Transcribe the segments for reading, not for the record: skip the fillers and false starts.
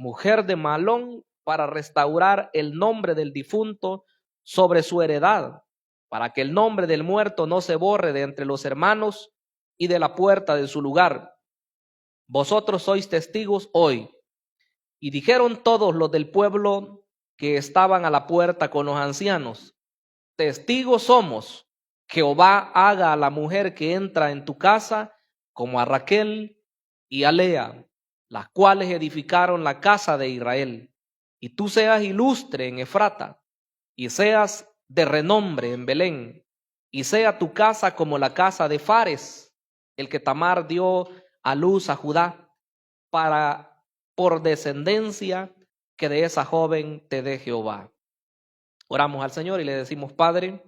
mujer de Malón, para restaurar el nombre del difunto sobre su heredad, para que el nombre del muerto no se borre de entre los hermanos y de la puerta de su lugar. Vosotros sois testigos hoy. Y dijeron todos los del pueblo que estaban a la puerta con los ancianos: testigos somos, Jehová haga a la mujer que entra en tu casa como a Raquel y a Lea, las cuales edificaron la casa de Israel. Y tú seas ilustre en Efrata, y seas de renombre en Belén, y sea tu casa como la casa de Fares, el que Tamar dio a luz a Judá, por descendencia que de esa joven te dé Jehová. Oramos al Señor y le decimos: Padre,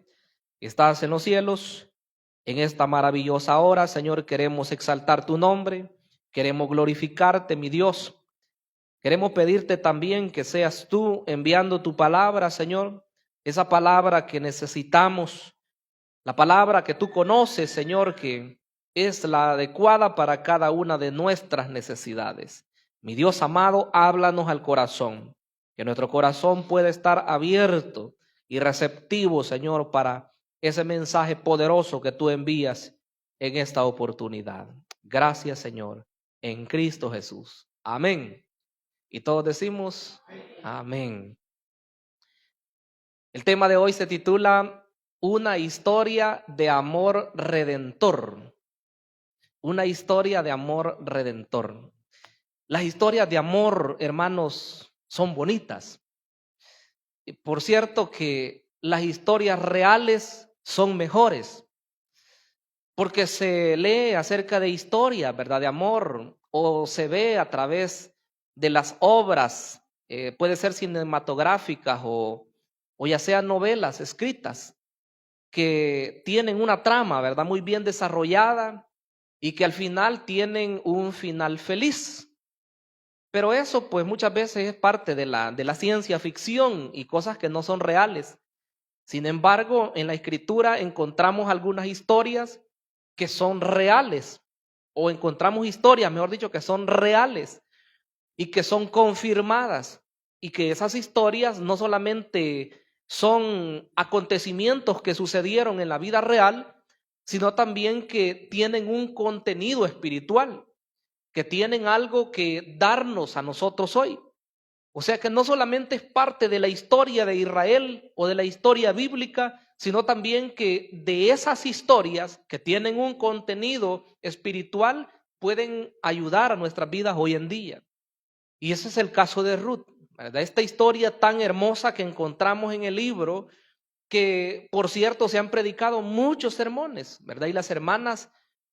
estás en los cielos, en esta maravillosa hora, Señor, queremos exaltar tu nombre, queremos glorificarte, mi Dios. Queremos pedirte también que seas tú enviando tu palabra, Señor, esa palabra que necesitamos, la palabra que tú conoces, Señor, que es la adecuada para cada una de nuestras necesidades. Mi Dios amado, háblanos al corazón, que nuestro corazón pueda estar abierto y receptivo, Señor, para ese mensaje poderoso que tú envías en esta oportunidad. Gracias, Señor, en Cristo Jesús. Amén. Y todos decimos amén. El tema de hoy se titula Una historia de amor redentor. Una historia de amor redentor. Las historias de amor, hermanos, son bonitas. Por cierto que las historias reales son mejores, porque se lee acerca de historias, ¿verdad?, de amor, o se ve a través de las obras, puede ser cinematográficas o ya sean novelas escritas, que tienen una trama, ¿verdad?, muy bien desarrollada y que al final tienen un final feliz. Pero eso pues muchas veces es parte de la ciencia ficción y cosas que no son reales. Sin embargo, en la Escritura encontramos algunas historias que son reales, o encontramos historias, mejor dicho, que son reales y que son confirmadas, y que esas historias no solamente son acontecimientos que sucedieron en la vida real, sino también que tienen un contenido espiritual, que tienen algo que darnos a nosotros hoy. O sea que no solamente es parte de la historia de Israel o de la historia bíblica, sino también que de esas historias que tienen un contenido espiritual pueden ayudar a nuestras vidas hoy en día. Y ese es el caso de Ruth, ¿verdad? Esta historia tan hermosa que encontramos en el libro, que por cierto se han predicado muchos sermones, ¿verdad? Y las hermanas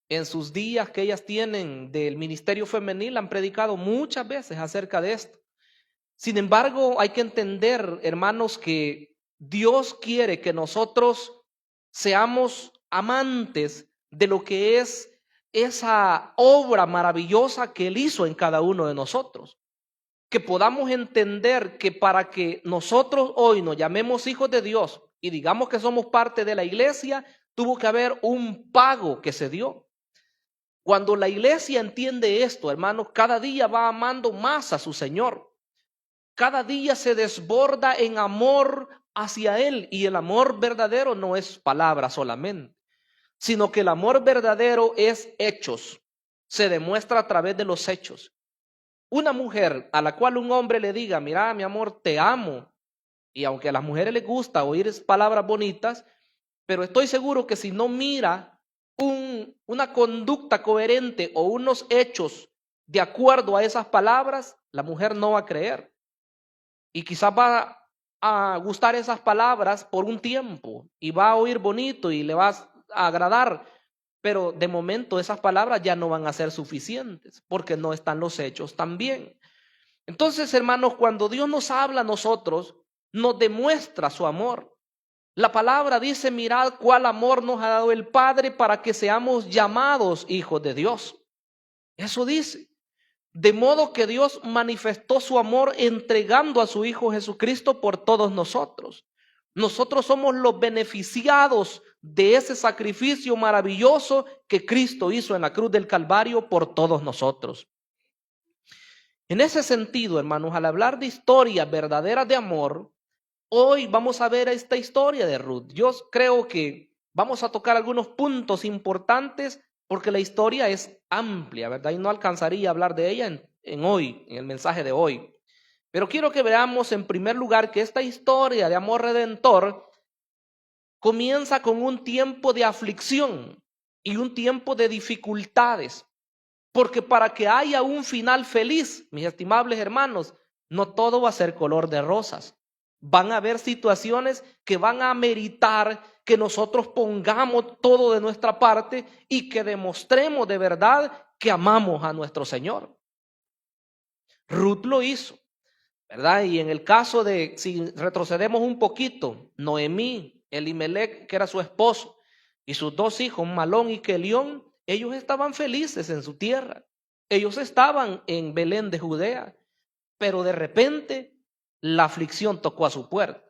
en sus días que ellas tienen del ministerio femenil han predicado muchas veces acerca de esto. Sin embargo, hay que entender, hermanos, que Dios quiere que nosotros seamos amantes de lo que es esa obra maravillosa que Él hizo en cada uno de nosotros. Que podamos entender que para que nosotros hoy nos llamemos hijos de Dios y digamos que somos parte de la iglesia, tuvo que haber un pago que se dio. Cuando la iglesia entiende esto, hermanos, cada día va amando más a su Señor. Cada día se desborda en amor hacia Él, y el amor verdadero no es palabra solamente, sino que el amor verdadero es hechos, se demuestra a través de los hechos. Una mujer a la cual un hombre le diga: mira, mi amor, te amo, y aunque a las mujeres les gusta oír palabras bonitas, pero estoy seguro que si no mira una conducta coherente o unos hechos de acuerdo a esas palabras, la mujer no va a creer. Y quizás va a gustar esas palabras por un tiempo y va a oír bonito y le va a agradar, pero de momento esas palabras ya no van a ser suficientes porque no están los hechos también. Entonces, hermanos, cuando Dios nos habla a nosotros, nos demuestra su amor. La palabra dice: mirad cuál amor nos ha dado el Padre para que seamos llamados hijos de Dios. Eso dice. De modo que Dios manifestó su amor entregando a su Hijo Jesucristo por todos nosotros. Nosotros somos los beneficiados de ese sacrificio maravilloso que Cristo hizo en la cruz del Calvario por todos nosotros. En ese sentido, hermanos, al hablar de historias verdaderas de amor, hoy vamos a ver esta historia de Ruth. Yo creo que vamos a tocar algunos puntos importantes porque la historia es amplia, ¿verdad? Y no alcanzaría a hablar de ella en hoy, en el mensaje de hoy. Pero quiero que veamos en primer lugar que esta historia de amor redentor comienza con un tiempo de aflicción y un tiempo de dificultades. Porque para que haya un final feliz, mis estimables hermanos, no todo va a ser color de rosas. Van a haber situaciones que van a meritar que nosotros pongamos todo de nuestra parte y que demostremos de verdad que amamos a nuestro Señor. Ruth lo hizo, ¿verdad? Y en el caso de, si retrocedemos un poquito, Noemí, Elimelec, que era su esposo, y sus dos hijos, Malón y Kelión, ellos estaban felices en su tierra. Ellos estaban en Belén de Judea, pero de repente la aflicción tocó a su puerta.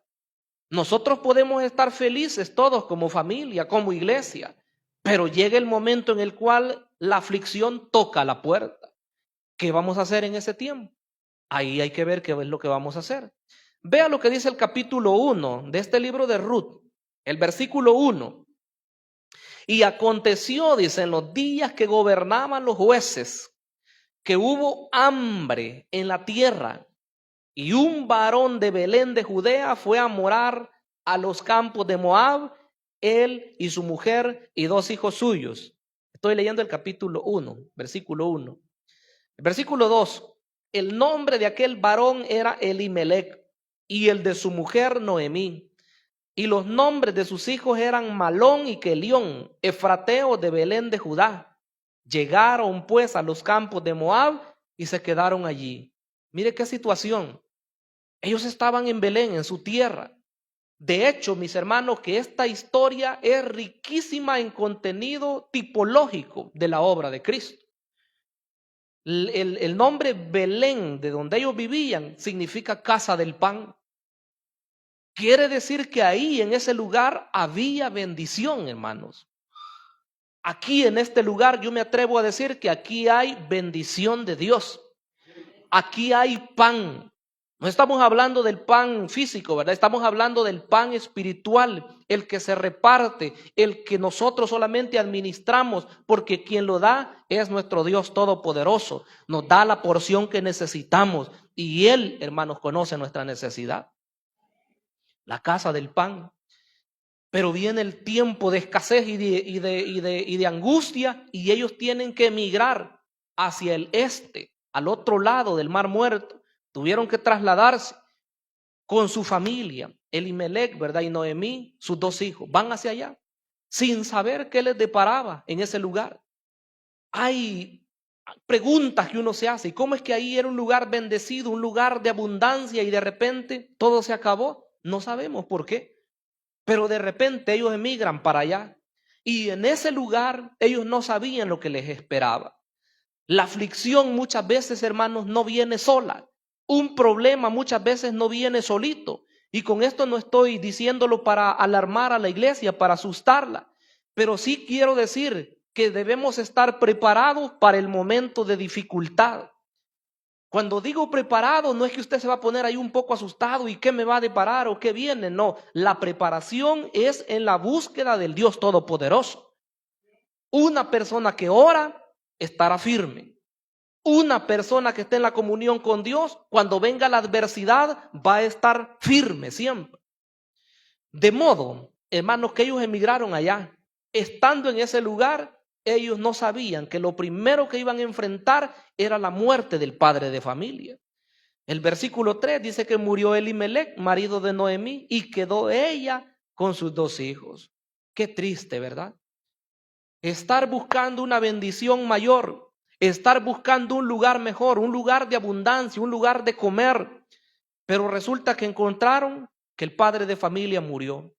Nosotros podemos estar felices todos como familia, como iglesia, pero llega el momento en el cual la aflicción toca la puerta. ¿Qué vamos a hacer en ese tiempo? Ahí hay que ver qué es lo que vamos a hacer. Vea lo que dice el capítulo 1 de este libro de Ruth, el versículo 1. Y aconteció, dice, en los días que gobernaban los jueces, que hubo hambre en la tierra, y un varón de Belén de Judea fue a morar a los campos de Moab, él y su mujer y dos hijos suyos. Estoy leyendo el capítulo 1, versículo 1. El versículo 2. El nombre de aquel varón era Elimelec y el de su mujer Noemí. Y los nombres de sus hijos eran Malón y Kelión, efrateos de Belén de Judá. Llegaron pues a los campos de Moab y se quedaron allí. Mire qué situación. Ellos estaban en Belén, en su tierra. De hecho, mis hermanos, que esta historia es riquísima en contenido tipológico de la obra de Cristo. El nombre Belén, de donde ellos vivían, significa casa del pan. Quiere decir que ahí, en ese lugar, había bendición, hermanos. Aquí, en este lugar, yo me atrevo a decir que aquí hay bendición de Dios. Aquí hay pan. No estamos hablando del pan físico, ¿verdad? Estamos hablando del pan espiritual, el que se reparte, el que nosotros solamente administramos, porque quien lo da es nuestro Dios Todopoderoso. Nos da la porción que necesitamos y Él, hermanos, conoce nuestra necesidad. La casa del pan. Pero viene el tiempo de escasez y de angustia y ellos tienen que emigrar hacia el este, al otro lado del Mar Muerto. Tuvieron que trasladarse con su familia, Elimelec, ¿verdad? Y Noemí, sus dos hijos, van hacia allá, sin saber qué les deparaba en ese lugar. Hay preguntas que uno se hace, ¿y cómo es que ahí era un lugar bendecido, un lugar de abundancia y de repente todo se acabó? No sabemos por qué, pero de repente ellos emigran para allá y en ese lugar ellos no sabían lo que les esperaba. La aflicción muchas veces, hermanos, no viene sola. Un problema muchas veces no viene solito. Y con esto no estoy diciéndolo para alarmar a la iglesia, para asustarla. Pero sí quiero decir que debemos estar preparados para el momento de dificultad. Cuando digo preparado, no es que usted se va a poner ahí un poco asustado y qué me va a deparar o qué viene. No, la preparación es en la búsqueda del Dios Todopoderoso. Una persona que ora estará firme. Una persona que esté en la comunión con Dios, cuando venga la adversidad, va a estar firme siempre. De modo, hermanos, que ellos emigraron allá. Estando en ese lugar, ellos no sabían que lo primero que iban a enfrentar era la muerte del padre de familia. El versículo 3 dice que murió Elimelec, marido de Noemí, y quedó ella con sus dos hijos. Qué triste, ¿verdad? Estar buscando una bendición mayor, estar buscando un lugar mejor, un lugar de abundancia, un lugar de comer, pero resulta que encontraron que el padre de familia murió.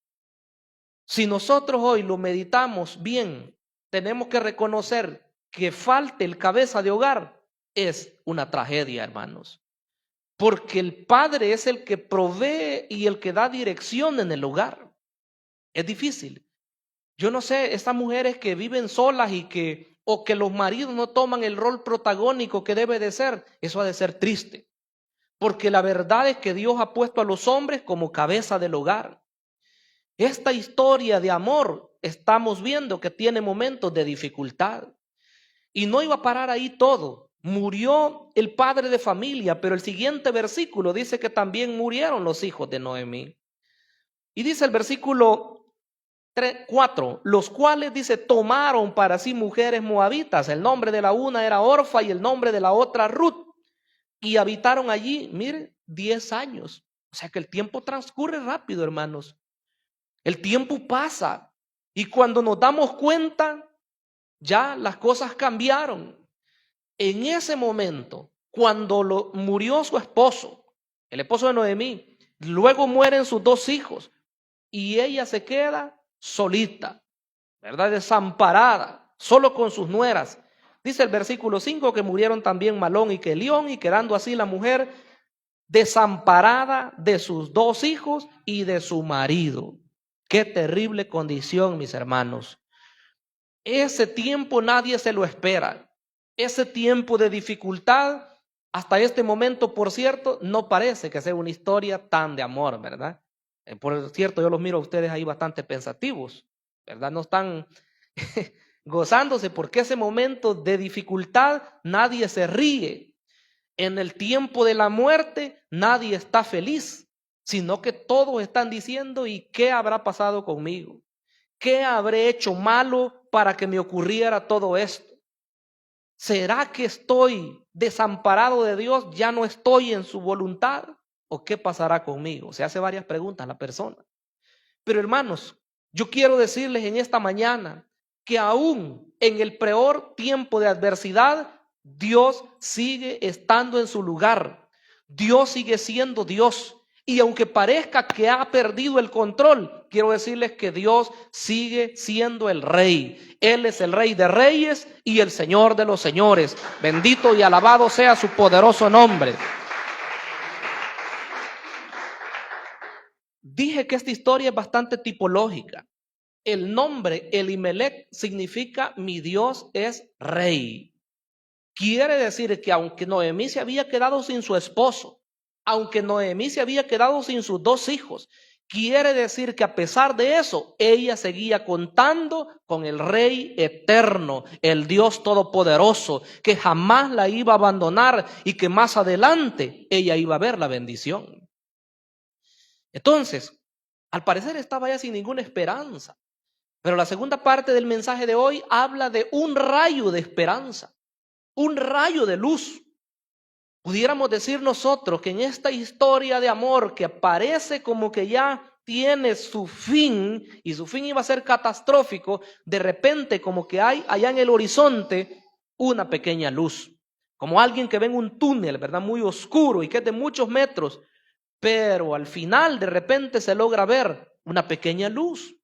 Si nosotros hoy lo meditamos bien, tenemos que reconocer que falte el cabeza de hogar es una tragedia, hermanos, porque el padre es el que provee y el que da dirección en el hogar. Es difícil. Yo no sé, estas mujeres que viven solas y que o que los maridos no toman el rol protagónico que debe de ser, eso ha de ser triste. Porque la verdad es que Dios ha puesto a los hombres como cabeza del hogar. Esta historia de amor estamos viendo que tiene momentos de dificultad. Y no iba a parar ahí todo. Murió el padre de familia, pero el siguiente versículo dice que también murieron los hijos de Noemí. Y dice el versículo 4, los cuales, dice, tomaron para sí mujeres moabitas. El nombre de la una era Orfa y el nombre de la otra Ruth. Y habitaron allí, mire, 10 años. O sea que el tiempo transcurre rápido, hermanos. El tiempo pasa. Y cuando nos damos cuenta, ya las cosas cambiaron. En ese momento, cuando murió su esposo, el esposo de Noemí, luego mueren sus 2 hijos y ella se queda solita, ¿verdad? Desamparada, solo con sus nueras. Dice el versículo 5 que murieron también Malón y Quelión, y quedando así la mujer desamparada de sus 2 hijos y de su marido. Qué terrible condición, mis hermanos. Ese tiempo nadie se lo espera. Ese tiempo de dificultad, hasta este momento, por cierto, no parece que sea una historia tan de amor, ¿verdad? Por cierto, yo los miro a ustedes ahí bastante pensativos, ¿verdad? No están gozándose porque ese momento de dificultad nadie se ríe. En el tiempo de la muerte nadie está feliz, sino que todos están diciendo, ¿y qué habrá pasado conmigo? ¿Qué habré hecho malo para que me ocurriera todo esto? ¿Será que estoy desamparado de Dios? ¿Ya no estoy en su voluntad? ¿O qué pasará conmigo? Se hace varias preguntas la persona. Pero hermanos, yo quiero decirles en esta mañana que aún en el peor tiempo de adversidad, Dios sigue estando en su lugar. Dios sigue siendo Dios. Y aunque parezca que ha perdido el control, quiero decirles que Dios sigue siendo el Rey. Él es el Rey de Reyes y el Señor de los Señores. Bendito y alabado sea su poderoso nombre. Dije que esta historia es bastante tipológica. El nombre Elimelech significa mi Dios es Rey. Quiere decir que aunque Noemí se había quedado sin su esposo, aunque Noemí se había quedado sin sus 2 hijos, quiere decir que a pesar de eso, ella seguía contando con el Rey eterno, el Dios todopoderoso, que jamás la iba a abandonar y que más adelante ella iba a ver la bendición. Entonces, al parecer estaba ya sin ninguna esperanza, pero la segunda parte del mensaje de hoy habla de un rayo de esperanza, un rayo de luz. Pudiéramos decir nosotros que en esta historia de amor que parece como que ya tiene su fin y su fin iba a ser catastrófico, de repente como que hay allá en el horizonte una pequeña luz, como alguien que ve en un túnel, ¿verdad? Muy oscuro y que es de muchos metros, pero al final de repente se logra ver una pequeña luz.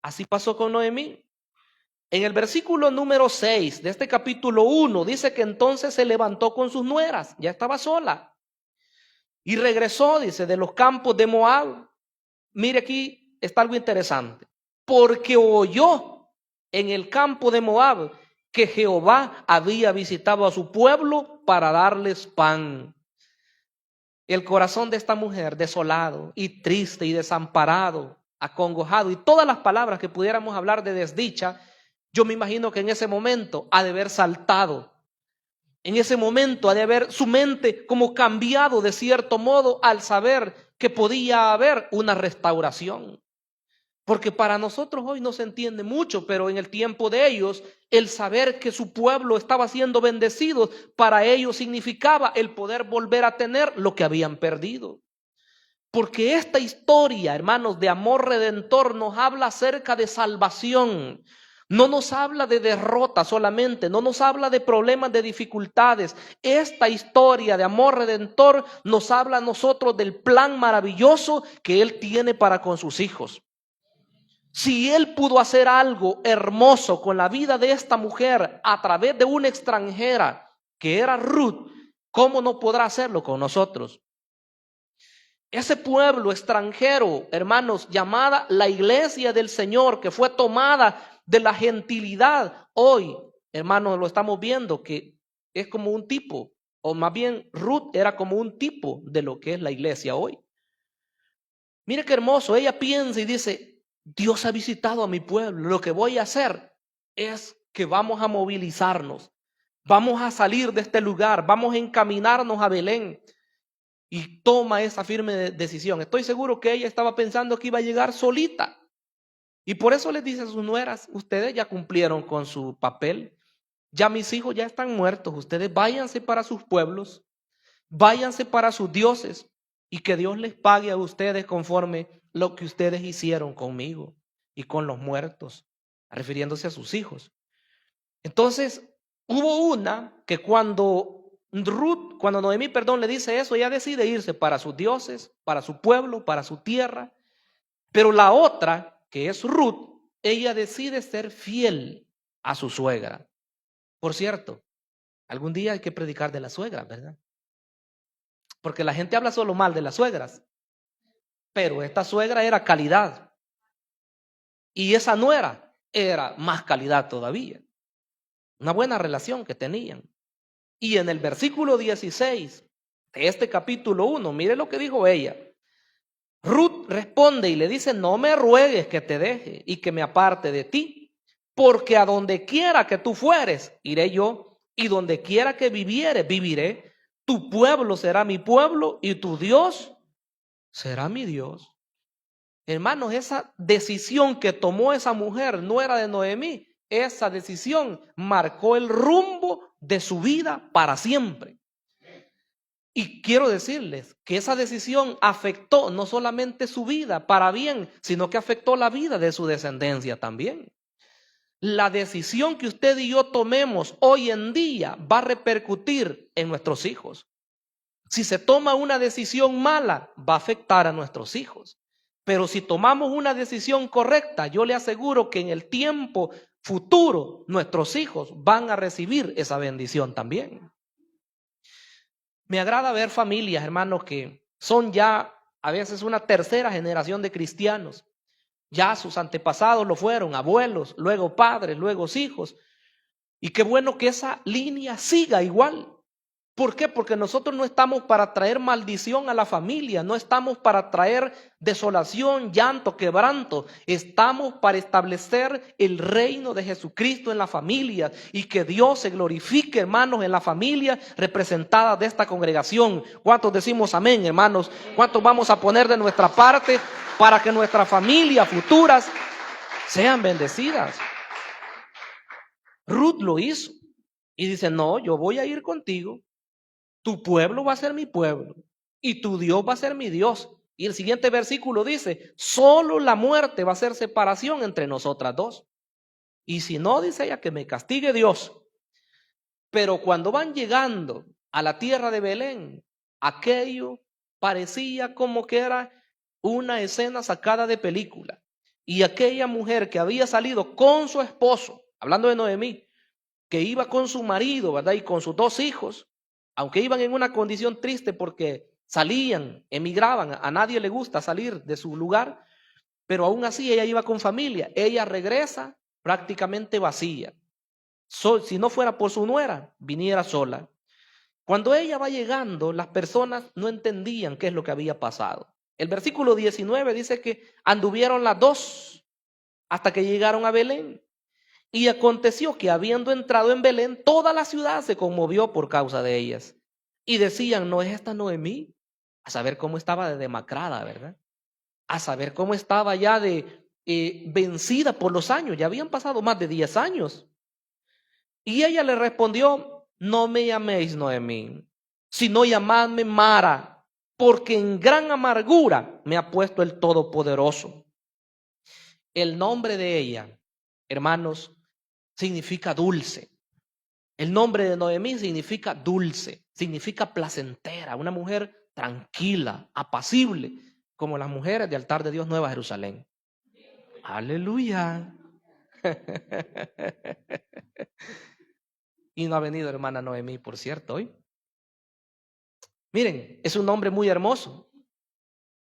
Así pasó con Noemí. En el versículo número 6 de este capítulo 1 dice que entonces se levantó con sus nueras, ya estaba sola, y regresó, dice, de los campos de Moab. Mire, aquí está algo interesante, porque oyó en el campo de Moab que Jehová había visitado a su pueblo para darles pan. El corazón de esta mujer desolado y triste y desamparado, acongojado, y todas las palabras que pudiéramos hablar de desdicha, yo me imagino que en ese momento ha de haber saltado. En ese momento ha de haber su mente como cambiado de cierto modo al saber que podía haber una restauración. Porque para nosotros hoy no se entiende mucho, pero en el tiempo de ellos, el saber que su pueblo estaba siendo bendecido, para ellos significaba el poder volver a tener lo que habían perdido. Porque esta historia, hermanos, de amor redentor nos habla acerca de salvación. No nos habla de derrota solamente, no nos habla de problemas, de dificultades. Esta historia de amor redentor nos habla a nosotros del plan maravilloso que Él tiene para con sus hijos. Si Él pudo hacer algo hermoso con la vida de esta mujer a través de una extranjera que era Ruth, ¿cómo no podrá hacerlo con nosotros? Ese pueblo extranjero, hermanos, llamada la iglesia del Señor, que fue tomada de la gentilidad, hoy hermanos, lo estamos viendo que es como un tipo, o más bien Ruth era como un tipo de lo que es la iglesia hoy. Mire qué hermoso, ella piensa y dice, Dios ha visitado a mi pueblo, lo que voy a hacer es que vamos a movilizarnos, vamos a salir de este lugar, vamos a encaminarnos a Belén. Y toma esa firme decisión. Estoy seguro que ella estaba pensando que iba a llegar solita. Y por eso les dice a sus nueras, ustedes ya cumplieron con su papel, ya mis hijos ya están muertos, ustedes váyanse para sus pueblos, váyanse para sus dioses y que Dios les pague a ustedes conforme lo que ustedes hicieron conmigo y con los muertos, refiriéndose a sus hijos. Entonces, hubo una que cuando Noemí, le dice eso, ella decide irse para sus dioses, para su pueblo, para su tierra. Pero la otra, que es Ruth, ella decide ser fiel a su suegra. Por cierto, algún día hay que predicar de la suegra, ¿verdad? Porque la gente habla solo mal de las suegras. Pero esta suegra era calidad. Y esa nuera era más calidad todavía. Una buena relación que tenían. Y en el versículo 16 de este capítulo 1, mire lo que dijo ella. Ruth responde y le dice, no me ruegues que te deje y que me aparte de ti, porque a donde quiera que tú fueres, iré yo, y donde quiera que viviere, viviré. Tu pueblo será mi pueblo y tu Dios será mi Dios. Hermanos, esa decisión que tomó esa mujer no era de Noemí. Esa decisión marcó el rumbo de su vida para siempre. Y quiero decirles que esa decisión afectó no solamente su vida para bien, sino que afectó la vida de su descendencia también. La decisión que usted y yo tomemos hoy en día va a repercutir en nuestros hijos. Si se toma una decisión mala, va a afectar a nuestros hijos. Pero si tomamos una decisión correcta, yo le aseguro que en el tiempo futuro nuestros hijos van a recibir esa bendición también. Me agrada ver familias, hermanos, que son ya a veces una tercera generación de cristianos. Ya sus antepasados lo fueron, abuelos, luego padres, luego hijos. Y qué bueno que esa línea siga igual. ¿Por qué? Porque nosotros no estamos para traer maldición a la familia, no estamos para traer desolación, llanto, quebranto. Estamos para establecer el reino de Jesucristo en la familia y que Dios se glorifique, hermanos, en la familia representada de esta congregación. ¿Cuántos decimos amén, hermanos? ¿Cuántos vamos a poner de nuestra parte para que nuestras familias futuras sean bendecidas? Ruth lo hizo y dice, no, yo voy a ir contigo. Tu pueblo va a ser mi pueblo y tu Dios va a ser mi Dios. Y el siguiente versículo dice, solo la muerte va a ser separación entre nosotras dos. Y si no, dice ella, que me castigue Dios. Pero cuando van llegando a la tierra de Belén, aquello parecía como que era una escena sacada de película. Y aquella mujer que había salido con su esposo, hablando de Noemí, que iba con su marido, ¿verdad? Y con sus dos hijos, aunque iban en una condición triste porque salían, emigraban, a nadie le gusta salir de su lugar, pero aún así ella iba con familia. Ella regresa prácticamente vacía. Si no fuera por su nuera, viniera sola. Cuando ella va llegando, las personas no entendían qué es lo que había pasado. El versículo 19 dice que anduvieron las dos hasta que llegaron a Belén. Y aconteció que habiendo entrado en Belén, toda la ciudad se conmovió por causa de ellas. Y decían, ¿no es esta Noemí? A saber cómo estaba de demacrada, ¿verdad? A saber cómo estaba ya de vencida por los años. Ya habían pasado más de 10 años. Y ella le respondió, no me llaméis Noemí, sino llamadme Mara, porque en gran amargura me ha puesto el Todopoderoso. El nombre de ella, hermanos, significa dulce. El nombre de Noemí significa dulce, significa placentera, una mujer tranquila, apacible, como las mujeres de Altar de Dios Nueva Jerusalén. Aleluya. Y no ha venido hermana Noemí, por cierto, hoy. Miren, es un nombre muy hermoso.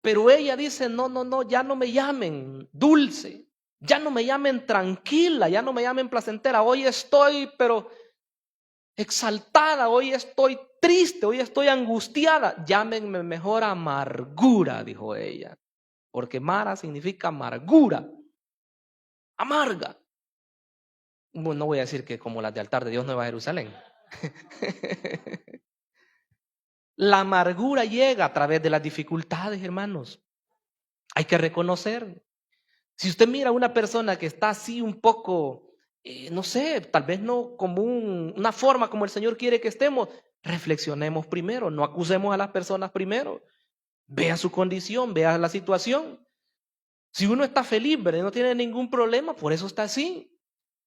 Pero ella dice, no, ya no me llamen dulce, Ya no me llamen tranquila, ya no me llamen placentera. Hoy estoy, pero exaltada, hoy estoy triste, hoy estoy angustiada. Llámenme mejor amargura, dijo ella. Porque Mara significa amargura, amarga. Bueno, no voy a decir que como las de altar de Dios Nueva Jerusalén. La amargura llega a través de las dificultades, hermanos. Hay que reconocer. Si usted mira a una persona que está así un poco, no sé, tal vez no como una forma como el Señor quiere que estemos, reflexionemos primero, no acusemos a las personas primero. Vea su condición, vea la situación. Si uno está feliz, ¿verdad? No tiene ningún problema, por eso está así.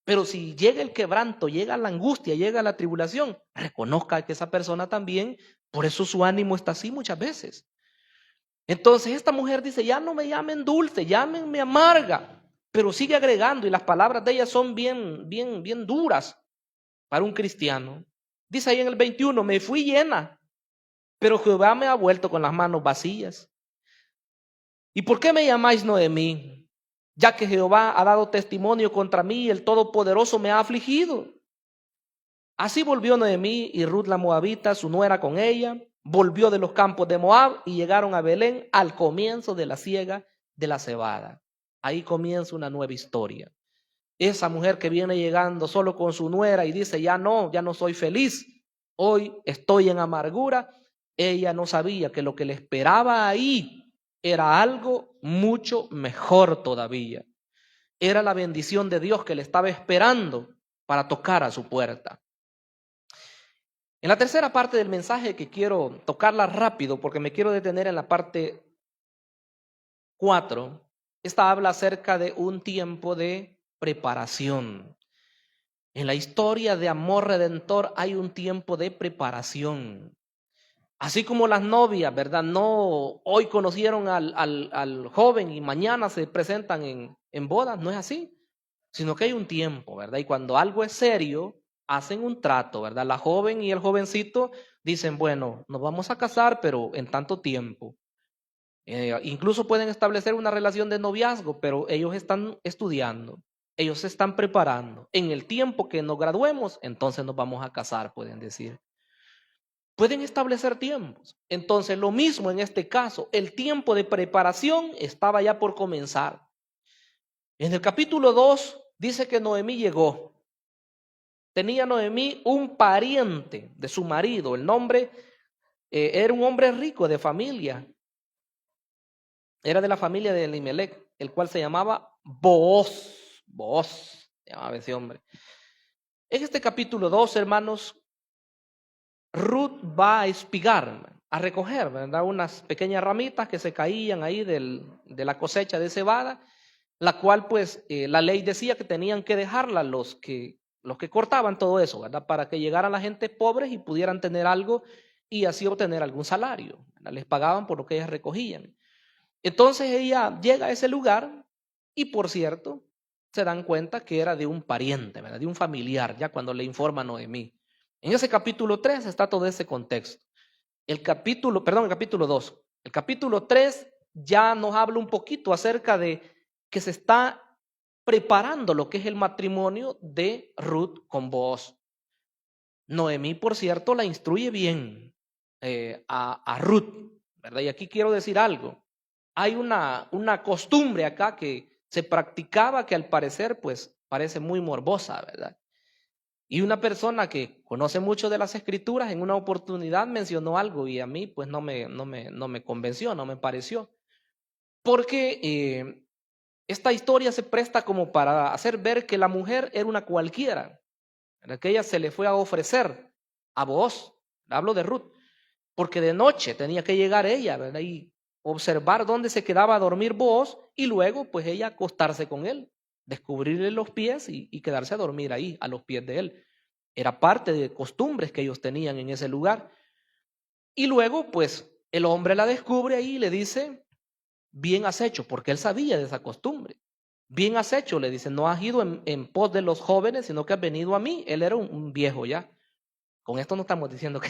Pero si llega el quebranto, llega la angustia, llega la tribulación, reconozca que esa persona también, por eso su ánimo está así muchas veces. Entonces esta mujer dice, ya no me llamen dulce, llámenme amarga, pero sigue agregando y las palabras de ella son bien duras para un cristiano. Dice ahí en el 21, me fui llena, pero Jehová me ha vuelto con las manos vacías. ¿Y por qué me llamáis Noemí? Ya que Jehová ha dado testimonio contra mí y el Todopoderoso me ha afligido. Así volvió Noemí y Ruth la Moabita, su nuera con ella, volvió de los campos de Moab y llegaron a Belén al comienzo de la siega de la cebada. Ahí comienza una nueva historia. Esa mujer que viene llegando solo con su nuera y dice, ya no soy feliz, hoy estoy en amargura. Ella no sabía que lo que le esperaba ahí era algo mucho mejor todavía. Era la bendición de Dios que le estaba esperando para tocar a su puerta. En la tercera parte del mensaje, que quiero tocarla rápido porque me quiero detener en la parte 4, esta habla acerca de un tiempo de preparación. En la historia de amor redentor hay un tiempo de preparación. Así como las novias, ¿verdad? No hoy conocieron al joven y mañana se presentan en bodas, no es así, sino que hay un tiempo, ¿verdad? Y cuando algo es serio, hacen un trato, ¿verdad? La joven y el jovencito dicen, bueno, nos vamos a casar, pero en tanto tiempo. Incluso pueden establecer una relación de noviazgo, pero ellos están estudiando, ellos se están preparando. En el tiempo que nos graduemos, entonces nos vamos a casar, pueden decir. Pueden establecer tiempos. Entonces, lo mismo en este caso, el tiempo de preparación estaba ya por comenzar. En el capítulo 2 dice que Noemí llegó. Tenía Noemí un pariente de su marido. El nombre era un hombre rico de familia. Era de la familia de Elimelech, el cual se llamaba Booz. Booz, se llamaba ese hombre. En este capítulo 2, hermanos, Ruth va a espigar, a recoger, ¿verdad? Unas pequeñas ramitas que se caían ahí de la cosecha de cebada, la cual pues la ley decía que tenían que dejarla los que cortaban todo eso, ¿verdad? Para que llegaran la gente pobres y pudieran tener algo y así obtener algún salario, ¿verdad? Les pagaban por lo que ellas recogían. Entonces ella llega a ese lugar y, por cierto, se dan cuenta que era de un pariente, ¿verdad? De un familiar, ya cuando le informa a Noemí. En ese capítulo 3 está todo ese contexto. El capítulo 2. El capítulo 3 ya nos habla un poquito acerca de que se está preparando lo que es el matrimonio de Ruth con Booz. Noemí, por cierto, la instruye bien a Ruth, ¿verdad? Y aquí quiero decir algo. Hay una costumbre acá que se practicaba que al parecer pues parece muy morbosa, ¿verdad? Y una persona que conoce mucho de las escrituras en una oportunidad mencionó algo y a mí pues no me convenció, no me pareció. Porque esta historia se presta como para hacer ver que la mujer era una cualquiera, ¿verdad? Que ella se le fue a ofrecer a Booz, hablo de Ruth, porque de noche tenía que llegar ella, ¿verdad? Y observar dónde se quedaba a dormir Booz y luego pues ella acostarse con él, descubrirle los pies y quedarse a dormir ahí, a los pies de él. Era parte de costumbres que ellos tenían en ese lugar. Y luego pues el hombre la descubre ahí y le dice, bien has hecho, porque él sabía de esa costumbre. Bien has hecho, le dice, no has ido en pos de los jóvenes, sino que has venido a mí. Él era un viejo ya. Con esto no estamos diciendo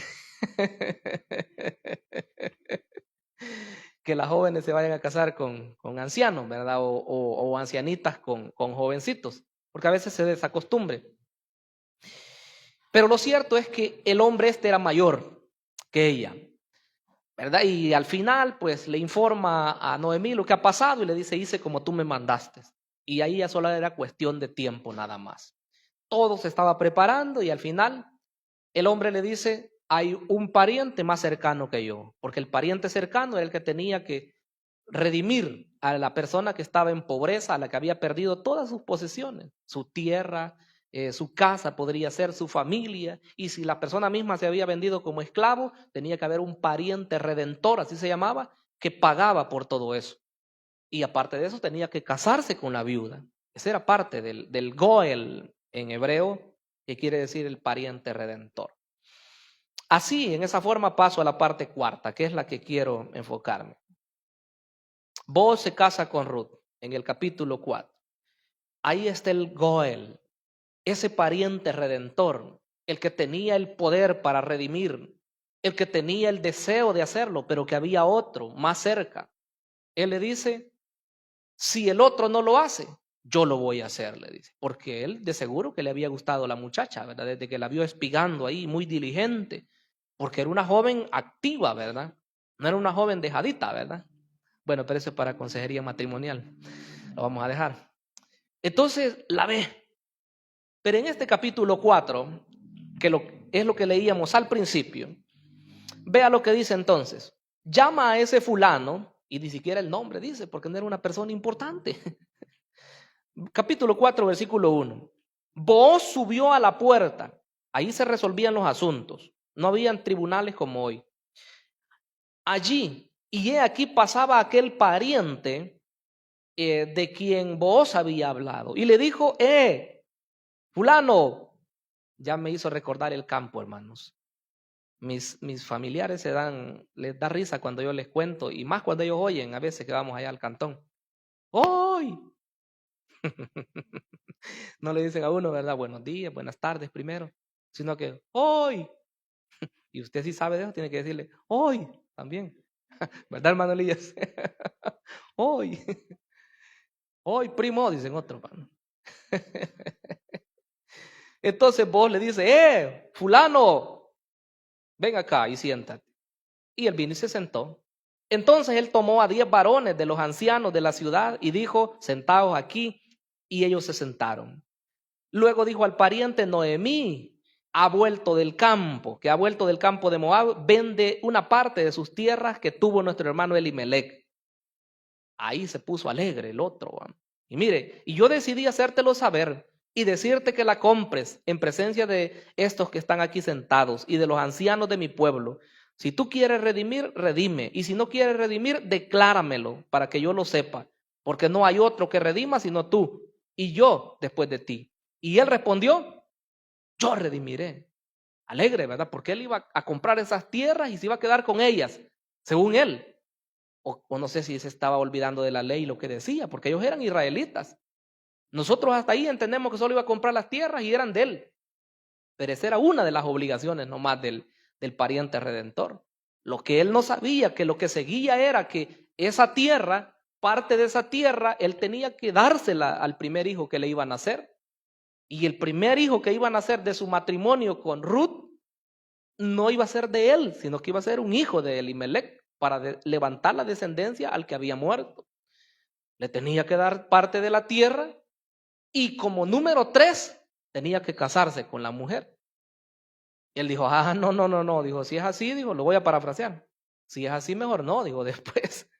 que que las jóvenes se vayan a casar con ancianos, ¿verdad? O ancianitas con jovencitos, porque a veces se desacostumbre. Pero lo cierto es que el hombre este era mayor que ella, ¿verdad? Y al final, pues, le informa a Noemí lo que ha pasado y le dice, hice como tú me mandaste. Y ahí ya solo era cuestión de tiempo nada más. Todo se estaba preparando y al final el hombre le dice, hay un pariente más cercano que yo, porque el pariente cercano era el que tenía que redimir a la persona que estaba en pobreza, a la que había perdido todas sus posesiones, su tierra, su casa podría ser, su familia, y si la persona misma se había vendido como esclavo, tenía que haber un pariente redentor, así se llamaba, que pagaba por todo eso. Y aparte de eso tenía que casarse con la viuda. Esa era parte del Goel en hebreo, que quiere decir el pariente redentor. Así, en esa forma paso a la parte cuarta, que es la que quiero enfocarme. Boaz se casa con Ruth en el capítulo 4. Ahí está el Goel, ese pariente redentor, el que tenía el poder para redimir, el que tenía el deseo de hacerlo, pero que había otro más cerca. Él le dice, si el otro no lo hace, yo lo voy a hacer, le dice. Porque él de seguro que le había gustado la muchacha, ¿verdad? Desde que la vio espigando ahí, muy diligente, porque era una joven activa, ¿verdad? No era una joven dejadita, ¿verdad? Bueno, pero eso es para consejería matrimonial. Lo vamos a dejar. Entonces la ve. Pero en este capítulo 4, es lo que leíamos al principio, vea lo que dice entonces. Llama a ese fulano, y ni siquiera el nombre dice, porque no era una persona importante. Capítulo 4, versículo 1. Booz subió a la puerta. Ahí se resolvían los asuntos. No habían tribunales como hoy. Allí, y he aquí pasaba aquel pariente de quien Booz había hablado. Y le dijo, fulano, ya me hizo recordar el campo, hermanos. Mis familiares les da risa cuando yo les cuento, y más cuando ellos oyen, a veces que vamos allá al cantón. ¡Hoy! No le dicen a uno, ¿verdad? Buenos días, buenas tardes primero, sino que ¡hoy! Y usted sí sabe de eso, tiene que decirle ¡hoy! También. ¿Verdad, hermano Elías? ¡Hoy! ¡Hoy, primo! Dicen otro, hermano. Entonces vos le dices, fulano, ven acá y siéntate. Y él vino y se sentó. Entonces él tomó a 10 varones de los ancianos de la ciudad y dijo, sentaos aquí, y ellos se sentaron. Luego dijo al pariente, Noemí ha vuelto del campo, que ha vuelto del campo de Moab, vende una parte de sus tierras que tuvo nuestro hermano Elimelec. Ahí se puso alegre el otro. Y mire, y yo decidí hacértelo saber y decirte que la compres en presencia de estos que están aquí sentados y de los ancianos de mi pueblo. Si tú quieres redimir, redime. Y si no quieres redimir, decláramelo para que yo lo sepa. Porque no hay otro que redima sino tú y yo después de ti. Y él respondió, yo redimiré. Alegre, ¿verdad? Porque él iba a comprar esas tierras y se iba a quedar con ellas, según él. O no sé si se estaba olvidando de la ley lo que decía, porque ellos eran israelitas. Nosotros hasta ahí entendemos que solo iba a comprar las tierras y eran de él. Pero esa era una de las obligaciones nomás del pariente redentor. Lo que él no sabía, que lo que seguía era que esa tierra, parte de esa tierra, él tenía que dársela al primer hijo que le iba a nacer. Y el primer hijo que iba a nacer de su matrimonio con Ruth no iba a ser de él, sino que iba a ser un hijo de Elimelec para levantar la descendencia al que había muerto. Le tenía que dar parte de la tierra y como número 3 tenía que casarse con la mujer. Y él dijo, no, dijo, si es así, dijo, lo voy a parafrasear. Si es así, mejor no, dijo después.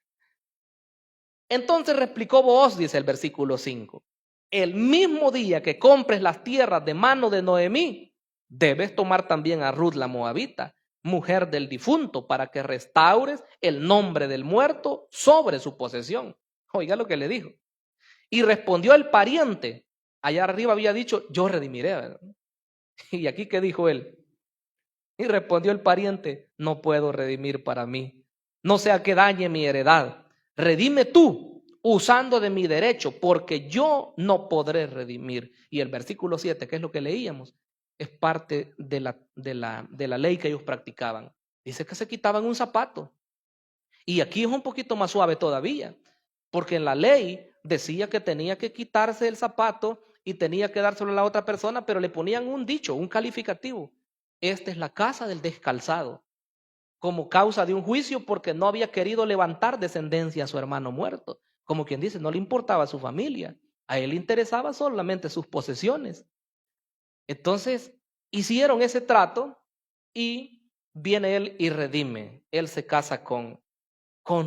Entonces replicó Booz, dice el versículo 5, el mismo día que compres las tierras de mano de Noemí, debes tomar también a Ruth la moabita, mujer del difunto, para que restaures el nombre del muerto sobre su posesión. Oiga lo que le dijo. Y respondió el pariente, allá arriba había dicho, yo redimiré, ¿verdad? Y aquí, ¿qué dijo él? Y respondió el pariente, no puedo redimir para mí, no sea que dañe mi heredad. Redime tú usando de mi derecho, porque yo no podré redimir. Y el versículo 7, que es lo que leíamos, es parte de la ley que ellos practicaban. Dice que se quitaban un zapato Y aquí es un poquito más suave todavía, porque en la ley decía que tenía que quitarse el zapato y tenía que dárselo a la otra persona, pero le ponían un dicho, un calificativo. Esta es la casa del descalzado, como causa de un juicio porque no había querido levantar descendencia a su hermano muerto. Como quien dice, no le importaba su familia, a él le interesaba solamente sus posesiones. Entonces, hicieron ese trato y viene él y redime. Él se casa con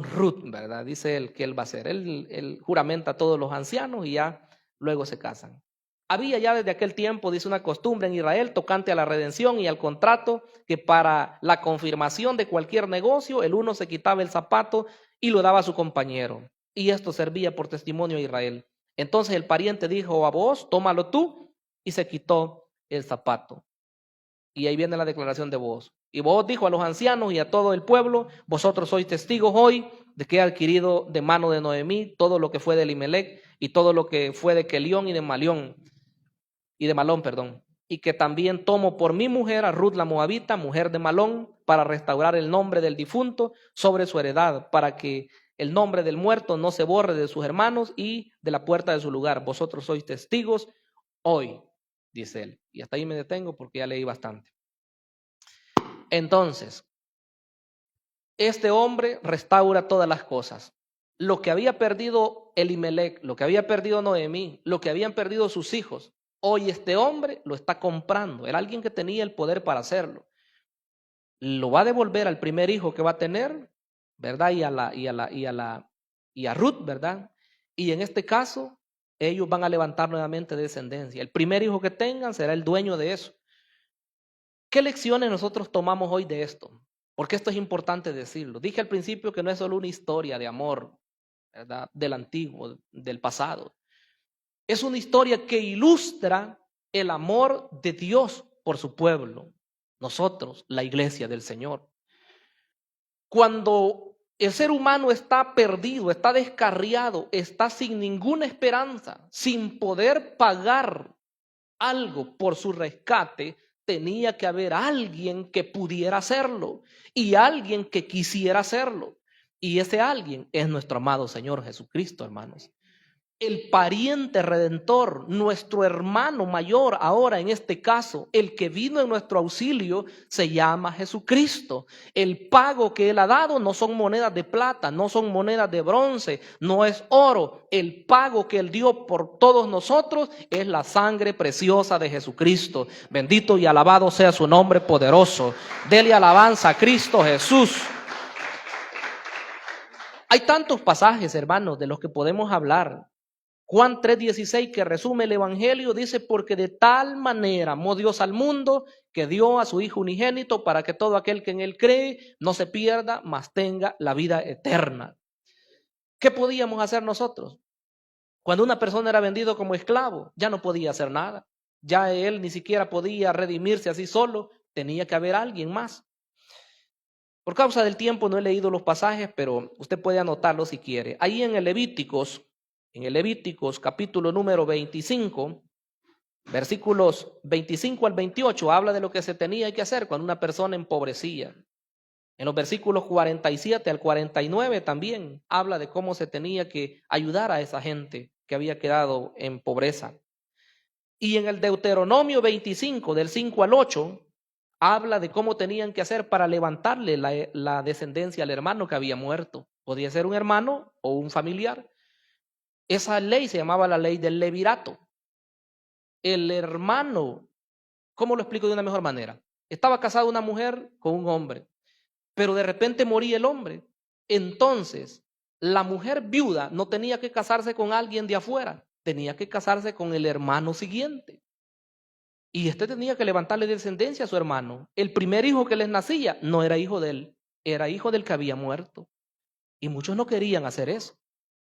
Ruth, ¿verdad? Dice él que él va a hacer. Él juramenta a todos los ancianos y ya luego se casan. Había ya desde aquel tiempo, dice, una costumbre en Israel tocante a la redención y al contrato, que para la confirmación de cualquier negocio, el uno se quitaba el zapato y lo daba a su compañero. Y esto servía por testimonio a Israel. Entonces el pariente dijo a vos, tómalo tú, y se quitó el zapato. Y ahí viene la declaración de vos. Y vos dijo a los ancianos y a todo el pueblo, vosotros sois testigos hoy de que he adquirido de mano de Noemí todo lo que fue de Elimelec y todo lo que fue de Kelión y de Malón, y que también tomo por mi mujer a Ruth la Moabita, mujer de Malón, para restaurar el nombre del difunto sobre su heredad, para que el nombre del muerto no se borre de sus hermanos y de la puerta de su lugar. Vosotros sois testigos hoy, dice él. Y hasta ahí me detengo porque ya leí bastante. Entonces, este hombre restaura todas las cosas. Lo que había perdido Elimelec, lo que había perdido Noemí, lo que habían perdido sus hijos, hoy este hombre lo está comprando. Era alguien que tenía el poder para hacerlo. Lo va a devolver al primer hijo que va a tener, ¿verdad? Y a Ruth, ¿verdad? Y en este caso, ellos van a levantar nuevamente descendencia. El primer hijo que tengan será el dueño de eso. ¿Qué lecciones nosotros tomamos hoy de esto? Porque esto es importante decirlo. Dije al principio que no es solo una historia de amor, ¿verdad? Del antiguo, del pasado. Es una historia que ilustra el amor de Dios por su pueblo. Nosotros, la iglesia del Señor. Cuando el ser humano está perdido, está descarriado, está sin ninguna esperanza, sin poder pagar algo por su rescate, tenía que haber alguien que pudiera hacerlo y alguien que quisiera hacerlo. Y ese alguien es nuestro amado Señor Jesucristo, hermanos. El pariente redentor, nuestro hermano mayor ahora en este caso, el que vino en nuestro auxilio, se llama Jesucristo. El pago que Él ha dado no son monedas de plata, no son monedas de bronce, no es oro. El pago que Él dio por todos nosotros es la sangre preciosa de Jesucristo. Bendito y alabado sea su nombre poderoso. Dele alabanza a Cristo Jesús. Hay tantos pasajes, hermanos, de los que podemos hablar. Juan 3:16, que resume el evangelio, dice: porque de tal manera amó Dios al mundo que dio a su Hijo unigénito para que todo aquel que en él cree no se pierda, mas tenga la vida eterna. ¿Qué podíamos hacer nosotros? Cuando una persona era vendido como esclavo, ya no podía hacer nada. Ya él ni siquiera podía redimirse así solo, tenía que haber alguien más. Por causa del tiempo no he leído los pasajes, pero usted puede anotarlo si quiere. Ahí en el Levíticos capítulo número 25, versículos 25 al 28, habla de lo que se tenía que hacer cuando una persona empobrecía. En los versículos 47 al 49 también habla de cómo se tenía que ayudar a esa gente que había quedado en pobreza. Y en el Deuteronomio 25, del 5 al 8, habla de cómo tenían que hacer para levantarle la descendencia al hermano que había muerto. Podía ser un hermano o un familiar. Esa ley se llamaba la ley del levirato. El hermano, ¿cómo lo explico de una mejor manera? Estaba casada una mujer con un hombre, pero de repente moría el hombre. Entonces, la mujer viuda no tenía que casarse con alguien de afuera, tenía que casarse con el hermano siguiente. Y este tenía que levantarle descendencia a su hermano. El primer hijo que les nacía no era hijo de él, era hijo del que había muerto. Y muchos no querían hacer eso.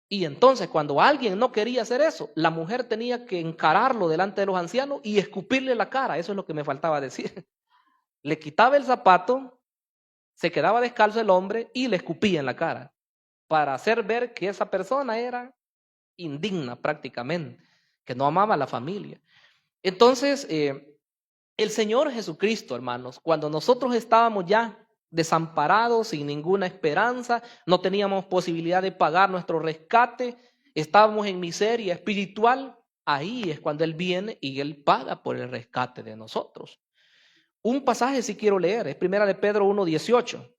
Y entonces cuando alguien no quería hacer eso, la mujer tenía que encararlo delante de los ancianos y escupirle la cara. Eso es lo que me faltaba decir. Le quitaba el zapato, se quedaba descalzo el hombre y le escupía en la cara para hacer ver que esa persona era indigna prácticamente, que no amaba a la familia. Entonces, el Señor Jesucristo, hermanos, cuando nosotros estábamos ya desamparados, sin ninguna esperanza, no teníamos posibilidad de pagar nuestro rescate, estábamos en miseria espiritual. Ahí es cuando Él viene y Él paga por el rescate de nosotros. Un pasaje si quiero leer, es 1 de Pedro 1:18.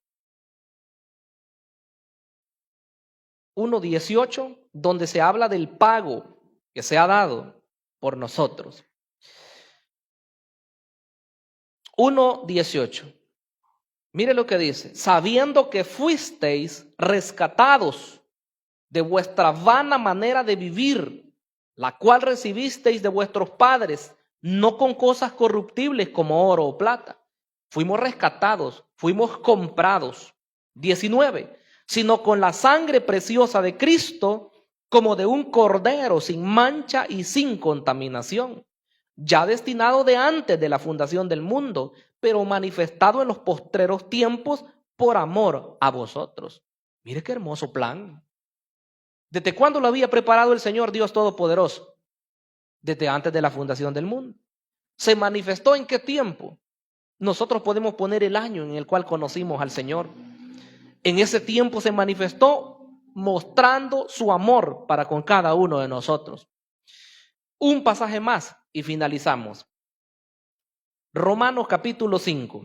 1:18, donde se habla del pago que se ha dado por nosotros. 1:18. Mire lo que dice: sabiendo que fuisteis rescatados de vuestra vana manera de vivir, la cual recibisteis de vuestros padres, no con cosas corruptibles como oro o plata. Fuimos rescatados, fuimos comprados. 19. Sino con la sangre preciosa de Cristo, como de un cordero sin mancha y sin contaminación, ya destinado de antes de la fundación del mundo, pero manifestado en los postreros tiempos por amor a vosotros. Mire qué hermoso plan. ¿Desde cuándo lo había preparado el Señor Dios Todopoderoso? Desde antes de la fundación del mundo. ¿Se manifestó en qué tiempo? Nosotros podemos poner el año en el cual conocimos al Señor. En ese tiempo se manifestó mostrando su amor para con cada uno de nosotros. Un pasaje más y finalizamos. Romanos capítulo 5.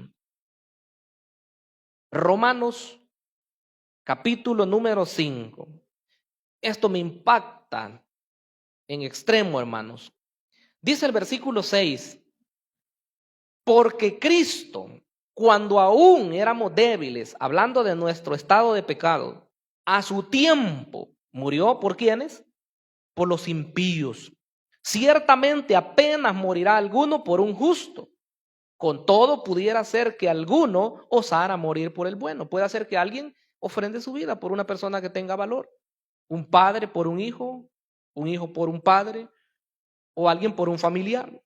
Romanos capítulo número 5. Esto me impacta en extremo, hermanos. Dice el versículo 6. Porque Cristo, cuando aún éramos débiles, hablando de nuestro estado de pecado, a su tiempo murió, ¿por quiénes? Por los impíos. Ciertamente apenas morirá alguno por un justo. Con todo pudiera ser que alguno osara morir por el bueno. Puede ser que alguien ofrende su vida por una persona que tenga valor. Un padre por un hijo por un padre, o alguien por un familiar.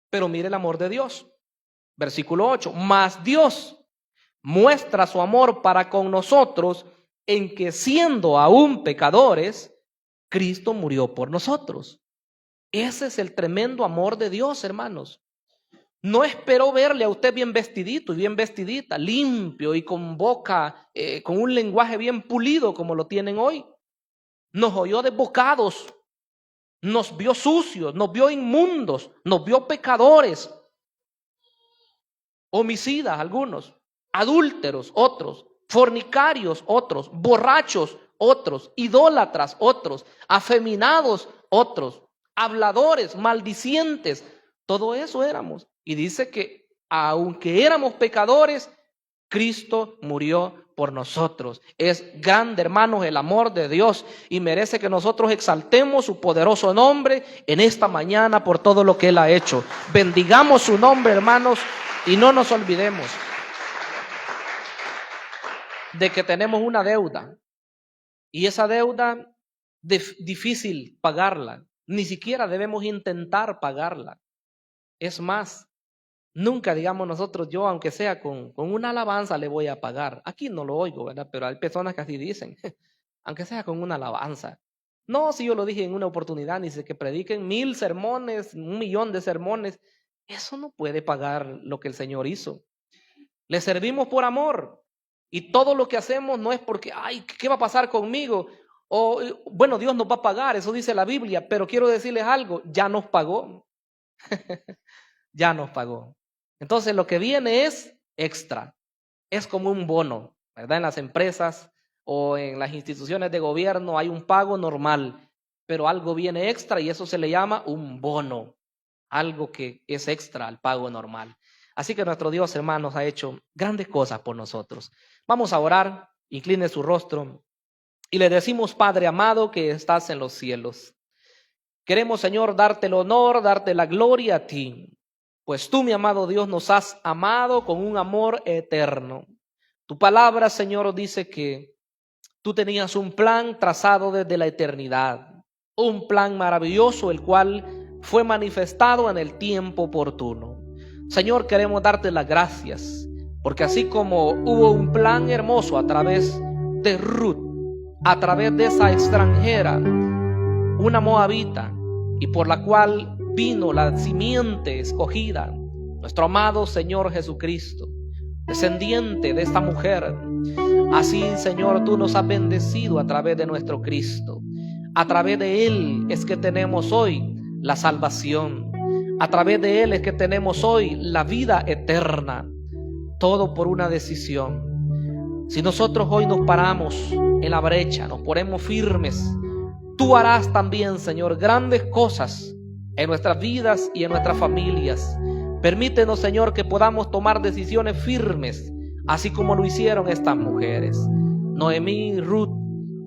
Pero mire el amor de Dios. Versículo 8. Mas Dios muestra su amor para con nosotros en que siendo aún pecadores, Cristo murió por nosotros. Ese es el tremendo amor de Dios, hermanos. No esperó verle a usted bien vestidito y bien vestidita, limpio y con boca, con un lenguaje bien pulido como lo tienen hoy. Nos oyó desbocados, nos vio sucios, nos vio inmundos, nos vio pecadores, homicidas algunos, adúlteros otros, fornicarios otros, borrachos otros, idólatras otros, afeminados otros, habladores, maldicientes, todo eso éramos. Y dice que aunque éramos pecadores, Cristo murió por nosotros. Es grande, hermanos, el amor de Dios y merece que nosotros exaltemos su poderoso nombre en esta mañana por todo lo que Él ha hecho. Bendigamos su nombre, hermanos, y no nos olvidemos de que tenemos una deuda y esa deuda difícil pagarla. Ni siquiera debemos intentar pagarla. Es más, nunca digamos nosotros, yo aunque sea con una alabanza le voy a pagar. Aquí no lo oigo, ¿verdad? Pero hay personas que así dicen, aunque sea con una alabanza. No, si yo lo dije en una oportunidad, ni sé que prediquen 1000 sermones, 1,000,000 de sermones. Eso no puede pagar lo que el Señor hizo. Le servimos por amor. Y todo lo que hacemos no es porque, ay, ¿qué va a pasar conmigo? O, bueno, Dios nos va a pagar, eso dice la Biblia. Pero quiero decirles algo, ya nos pagó. Ya nos pagó. Entonces lo que viene es extra, es como un bono, ¿verdad? En las empresas o en las instituciones de gobierno hay un pago normal, pero algo viene extra y eso se le llama un bono, algo que es extra al pago normal. Así que nuestro Dios, hermanos, ha hecho grandes cosas por nosotros. Vamos a orar, incline su rostro y le decimos: Padre amado que estás en los cielos, queremos, Señor, darte el honor, darte la gloria a ti. Pues tú, mi amado Dios, nos has amado con un amor eterno. Tu palabra, Señor, dice que tú tenías un plan trazado desde la eternidad. Un plan maravilloso, el cual fue manifestado en el tiempo oportuno. Señor, queremos darte las gracias, porque así como hubo un plan hermoso a través de Ruth, a través de esa extranjera, una moabita, y por la cual vino la simiente escogida, nuestro amado Señor Jesucristo. descendiente de esta mujer. Así, Señor, tú nos has bendecido a través de nuestro Cristo. A través de Él es que tenemos hoy la salvación. A través de Él es que tenemos hoy la vida eterna. Todo por una decisión. Si nosotros hoy nos paramos en la brecha, nos ponemos firmes, tú harás también, Señor, grandes cosas en nuestras vidas y en nuestras familias. Permítenos, Señor, que podamos tomar decisiones firmes, así como lo hicieron estas mujeres, Noemí y Ruth,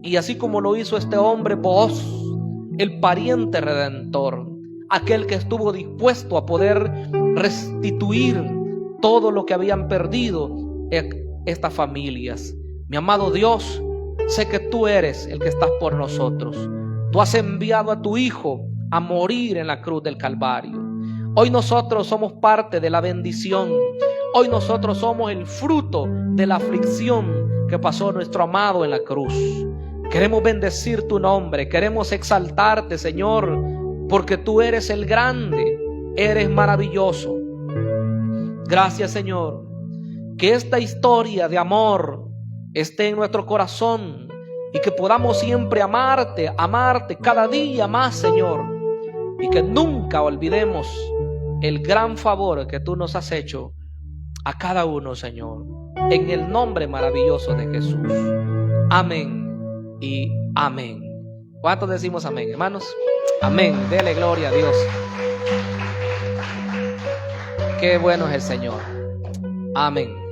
y así como lo hizo este hombre Booz, el pariente redentor, aquel que estuvo dispuesto a poder restituir todo lo que habían perdido estas familias. Mi amado Dios, sé que tú eres el que estás por nosotros. Tú has enviado a tu Hijo a morir en la cruz del Calvario. Hoy nosotros somos parte de la bendición. Hoy nosotros somos el fruto de la aflicción que pasó nuestro amado en la cruz. Queremos bendecir tu nombre, queremos exaltarte, Señor, porque tú eres el grande, eres maravilloso. Gracias, Señor, que esta historia de amor esté en nuestro corazón y que podamos siempre amarte cada día más, Señor, y que nunca olvidemos el gran favor que tú nos has hecho a cada uno, Señor, en el nombre maravilloso de Jesús. Amén y amén. ¿Cuántos decimos amén, hermanos? Amén. Dele gloria a Dios. Qué bueno es el Señor. Amén.